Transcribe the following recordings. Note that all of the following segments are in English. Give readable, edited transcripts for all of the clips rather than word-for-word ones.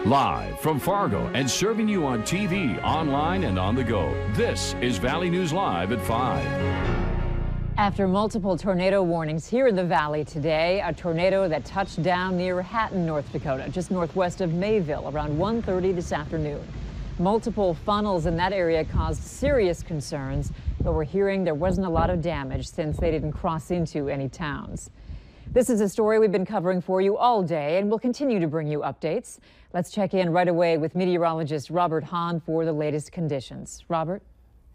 Live from Fargo and serving you on TV, online, and on the go. This is Valley News Live at 5. After multiple tornado warnings here in the valley today, a tornado that touched down near Hatton, North Dakota, just northwest of Mayville, around 1:30 this afternoon. Multiple funnels in that area caused serious concerns, but we're hearing there wasn't a lot of damage since they didn't cross into any towns. This is a story we've been covering for you all day, and we'll continue to bring you updates. Let's check in right away with meteorologist Robert Hahn for the latest conditions. Robert?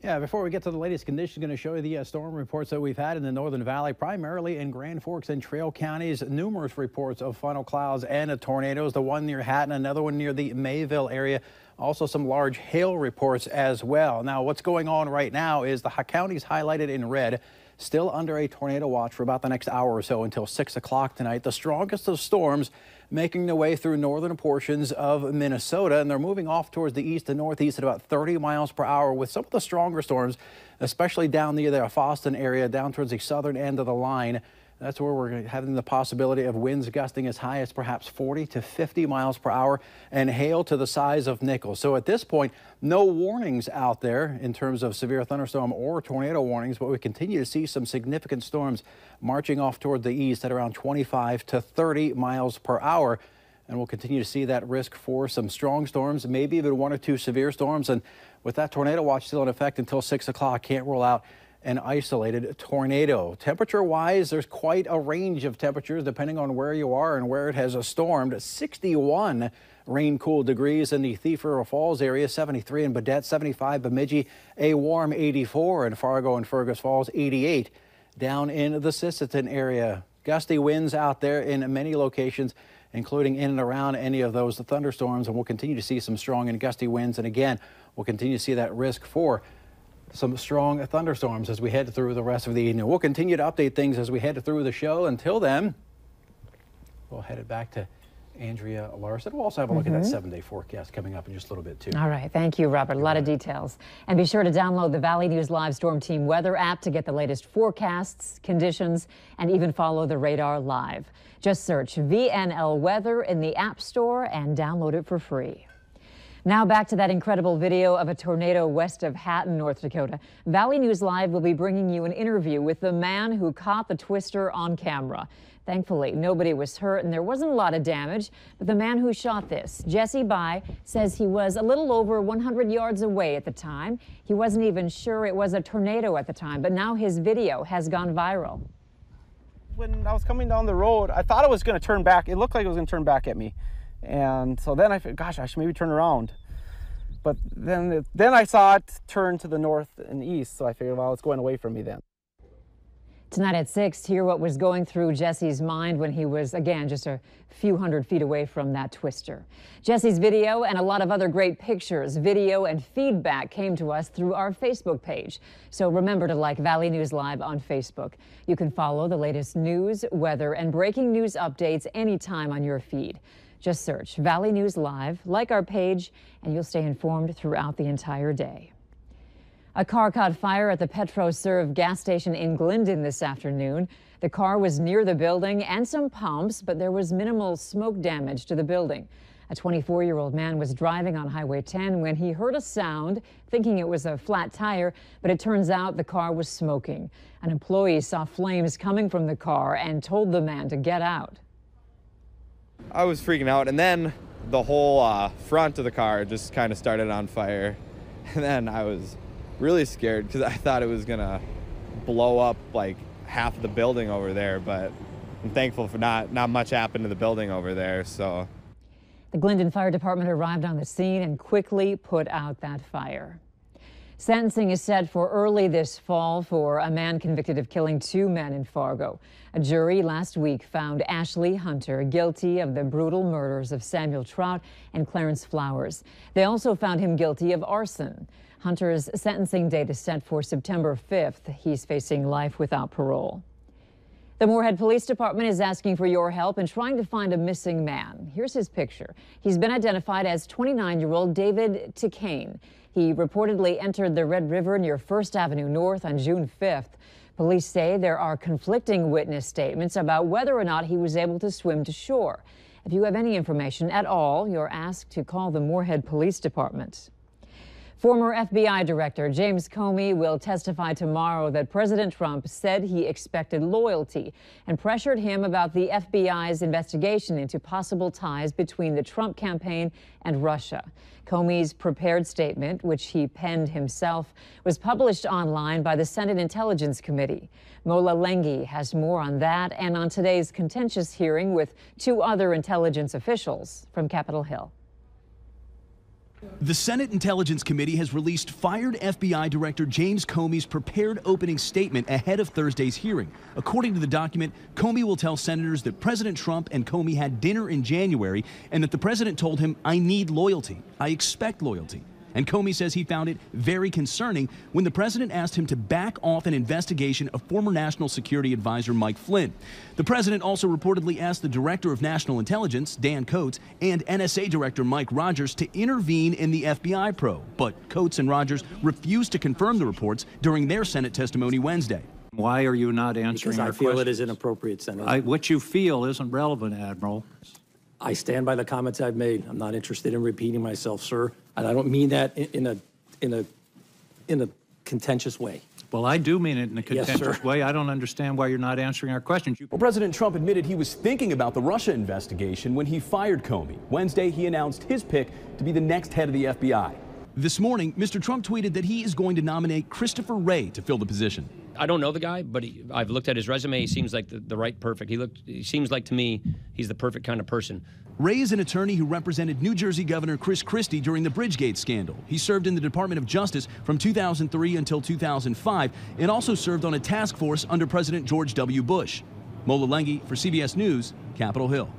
Yeah, before we get to the latest conditions, going to show you the storm reports that we've had in the Northern Valley, primarily in Grand Forks and Trail counties. Numerous reports of funnel clouds and tornadoes, the one near Hatton, another one near the Mayville area. Also some large hail reports as well. Now, what's going on right now is the counties highlighted in red still under a tornado watch for about the next hour or so until 6 o'clock tonight. The strongest of storms making their way through northern portions of Minnesota, and they're moving off towards the east and northeast at about 30 miles per hour, with some of the stronger storms, especially down near the Foston area, down towards the southern end of the line. That's where we're having the possibility of winds gusting as high as perhaps 40 to 50 miles per hour and hail to the size of nickels. So at this point, no warnings out there in terms of severe thunderstorm or tornado warnings, but we continue to see some significant storms marching off toward the east at around 25 to 30 miles per hour. And we'll continue to see that risk for some strong storms, maybe even one or two severe storms. And with that tornado watch still in effect until 6 o'clock, can't rule out an isolated tornado. Temperature-wise, there's quite a range of temperatures depending on where you are and where it has stormed. 61 rain-cooled degrees in the Thief River Falls area, 73 in Badette, 75 Bemidji, a warm 84 in Fargo and Fergus Falls, 88 down in the Sisseton area. Gusty winds out there in many locations, including in and around any of those thunderstorms, and we'll continue to see some strong and gusty winds. And again, we'll continue to see that risk for some strong thunderstorms as we head through the rest of the evening. We'll continue to update things as we head through the show. Until then, we'll head it back to Andrea Larson. We'll also have a look at that 7-day forecast coming up in just a little bit, too. All right. Thank you, Robert. A lot of details. And be sure to download the Valley News Live Storm Team weather app to get the latest forecasts, conditions, and even follow the radar live. Just search VNL Weather in the App Store and download it for free. Now back to that incredible video of a tornado west of Hatton, North Dakota. Valley News Live will be bringing you an interview with the man who caught the twister on camera. Thankfully, nobody was hurt and there wasn't a lot of damage, but the man who shot this, Jesse Bai, says he was a little over 100 yards away at the time. He wasn't even sure it was a tornado at the time, but now his video has gone viral. When I was coming down the road, I thought it was going to turn back. It looked like it was going to turn back at me. And so then I figured, gosh, I should maybe turn around. But then I saw it turn to the north and east, so I figured, well, it's going away from me then. Tonight at 6, hear what was going through Jesse's mind when he was, again, just a few hundred feet away from that twister. Jesse's video and a lot of other great pictures, video, and feedback came to us through our Facebook page. So remember to like Valley News Live on Facebook. You can follow the latest news, weather, and breaking news updates anytime on your feed. Just search Valley News Live, like our page, and you'll stay informed throughout the entire day. A car caught fire at the PetroServe gas station in Glendon this afternoon. The car was near the building and some pumps, but there was minimal smoke damage to the building. A 24-year-old man was driving on Highway 10 when he heard a sound, thinking it was a flat tire, but it turns out the car was smoking. An employee saw flames coming from the car and told the man to get out. I was freaking out, and then the whole front of the car just kind of started on fire. And then I was really scared because I thought it was gonna blow up like half the building over there, but I'm thankful for not much happened to the building over there. So the Glendon Fire Department arrived on the scene and quickly put out that fire. Sentencing is set for early this fall for a man convicted of killing 2 men in Fargo. A jury last week found Ashley Hunter guilty of the brutal murders of Samuel Trout and Clarence Flowers. They also found him guilty of arson. Hunter's sentencing date is set for September 5th. He's facing life without parole. The Moorhead Police Department is asking for your help in trying to find a missing man. Here's his picture. He's been identified as 29-year-old David Ticane. He reportedly entered the Red River near First Avenue North on June 5th. Police say there are conflicting witness statements about whether or not he was able to swim to shore. If you have any information at all, you're asked to call the Moorhead Police Department. Former FBI Director James Comey will testify tomorrow that President Trump said he expected loyalty and pressured him about the FBI's investigation into possible ties between the Trump campaign and Russia. Comey's prepared statement, which he penned himself, was published online by the Senate Intelligence Committee. Mola Lenghi has more on that and on today's contentious hearing with two other intelligence officials from Capitol Hill. The Senate Intelligence Committee has released fired FBI Director James Comey's prepared opening statement ahead of Thursday's hearing. According to the document, Comey will tell senators that President Trump and Comey had dinner in January and that the president told him, "I need loyalty. I expect loyalty." And Comey says he found it very concerning when the president asked him to back off an investigation of former National Security Advisor Mike Flynn. The president also reportedly asked the Director of National Intelligence, Dan Coats, and NSA Director Mike Rogers to intervene in the FBI probe. But Coats and Rogers refused to confirm the reports during their Senate testimony Wednesday. Why are you not answering our questions? Because I feel it is questions? inappropriate, Senator. What you feel isn't relevant, Admiral. I stand by the comments I've made. I'm not interested in repeating myself, sir. And I don't mean that in a contentious way. Well, I do mean it in a contentious sir. way. I don't understand why you're not answering our questions. Well, President Trump admitted he was thinking about the Russia investigation when he fired Comey. Wednesday, he announced his pick to be the next head of the FBI. This morning, Mr. Trump tweeted that he is going to nominate Christopher Wray to fill the position. I don't know the guy, but I've looked at his resume. He seems like the right perfect. He seems like to me he's the perfect kind of person. Wray is an attorney who represented New Jersey Governor Chris Christie during the Bridgegate scandal. He served in the Department of Justice from 2003 until 2005 and also served on a task force under President George W. Bush. Mola Lenghi for CBS News, Capitol Hill.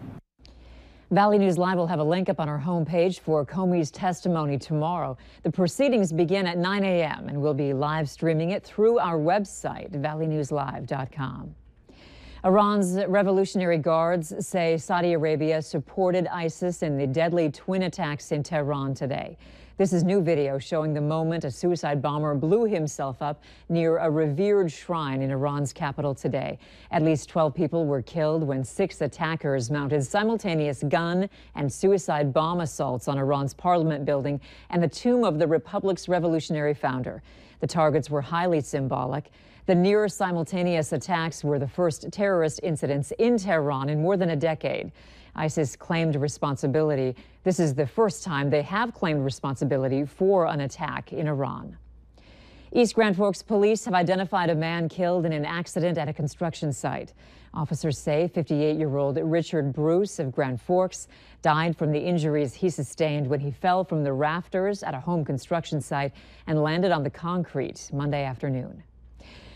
Valley News Live will have a link up on our homepage for Comey's testimony tomorrow. The proceedings begin at 9 a.m. and we'll be live streaming it through our website, valleynewslive.com. Iran's Revolutionary Guards say Saudi Arabia supported ISIS in the deadly twin attacks in Tehran today. This is new video showing the moment a suicide bomber blew himself up near a revered shrine in Iran's capital today. At least 12 people were killed when 6 attackers mounted simultaneous gun and suicide bomb assaults on Iran's parliament building and the tomb of the republic's revolutionary founder. The targets were highly symbolic. The near simultaneous attacks were the first terrorist incidents in Tehran in more than a decade. ISIS claimed responsibility. This is the first time they have claimed responsibility for an attack in Iran. East Grand Forks police have identified a man killed in an accident at a construction site. Officers say 58-year-old Richard Bruce of Grand Forks died from the injuries he sustained when he fell from the rafters at a home construction site and landed on the concrete Monday afternoon.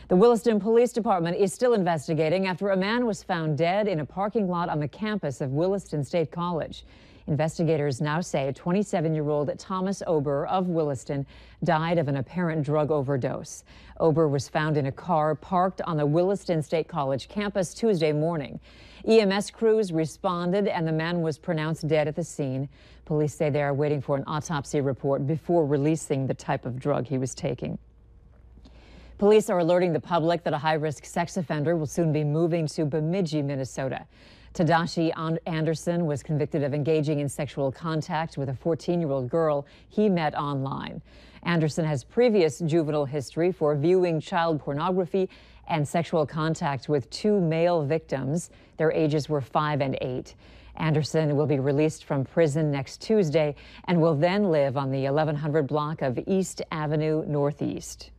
The Williston Police Department is still investigating after a man was found dead in a parking lot on the campus of Williston State College. Investigators now say 27-year-old Thomas Ober of Williston died of an apparent drug overdose. Ober was found in a car parked on the Williston State College campus Tuesday morning. EMS crews responded and the man was pronounced dead at the scene. Police say they are waiting for an autopsy report before releasing the type of drug he was taking. Police are alerting the public that a high-risk sex offender will soon be moving to Bemidji, Minnesota. Tadashi Anderson was convicted of engaging in sexual contact with a 14-year-old girl he met online. Anderson has previous juvenile history for viewing child pornography and sexual contact with 2 male victims. Their ages were 5 and 8. Anderson will be released from prison next Tuesday and will then live on the 1100 block of East Avenue Northeast.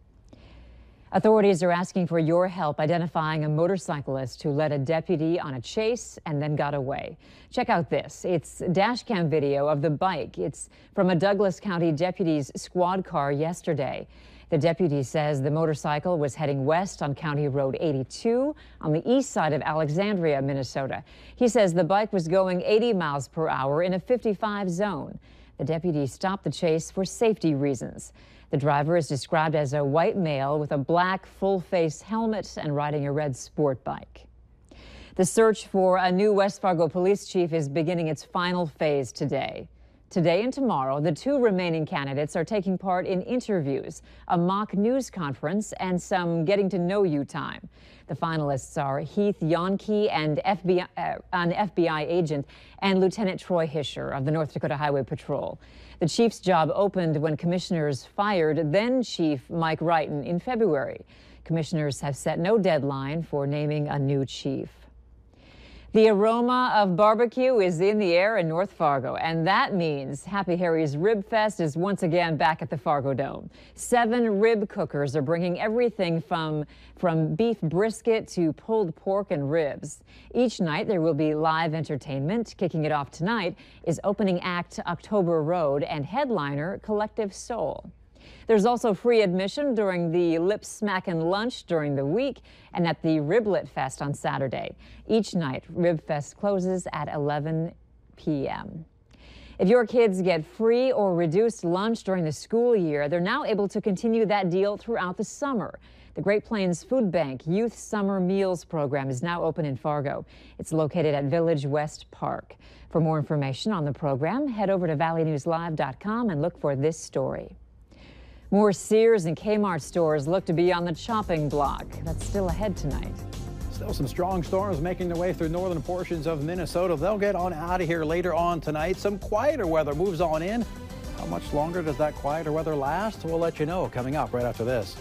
Authorities are asking for your help identifying a motorcyclist who led a deputy on a chase and then got away. Check out this. It's dash cam video of the bike. It's from a Douglas County deputy's squad car yesterday. The deputy says the motorcycle was heading west on County Road 82 on the east side of Alexandria, Minnesota. He says the bike was going 80 miles per hour in a 55 zone. The deputy stopped the chase for safety reasons. The driver is described as a white male with a black full-face helmet and riding a red sport bike. The search for a new West Fargo police chief is beginning its final phase today. Today and tomorrow, the 2 remaining candidates are taking part in interviews, a mock news conference, and some getting-to-know-you time. The finalists are Heath Yonke, and an FBI agent, and Lieutenant Troy Hischer of the North Dakota Highway Patrol. The chief's job opened when commissioners fired then-Chief Mike Wrighton in February. Commissioners have set no deadline for naming a new chief. The aroma of barbecue is in the air in North Fargo, and that means Happy Harry's Rib Fest is once again back at the Fargo Dome. 7 rib cookers are bringing everything from beef brisket to pulled pork and ribs. Each night there will be live entertainment. Kicking it off tonight is opening act October Road and headliner Collective Soul. There's also free admission during the Lip Smackin' Lunch during the week and at the Riblet Fest on Saturday. Each night, Rib Fest closes at 11 p.m. If your kids get free or reduced lunch during the school year, they're now able to continue that deal throughout the summer. The Great Plains Food Bank Youth Summer Meals Program is now open in Fargo. It's located at Village West Park. For more information on the program, head over to valleynewslive.com and look for this story. More Sears and Kmart stores look to be on the chopping block. That's still ahead tonight. Still some strong storms making their way through northern portions of Minnesota. They'll get on out of here later on tonight. Some quieter weather moves on in. How much longer does that quieter weather last? We'll let you know coming up right after this.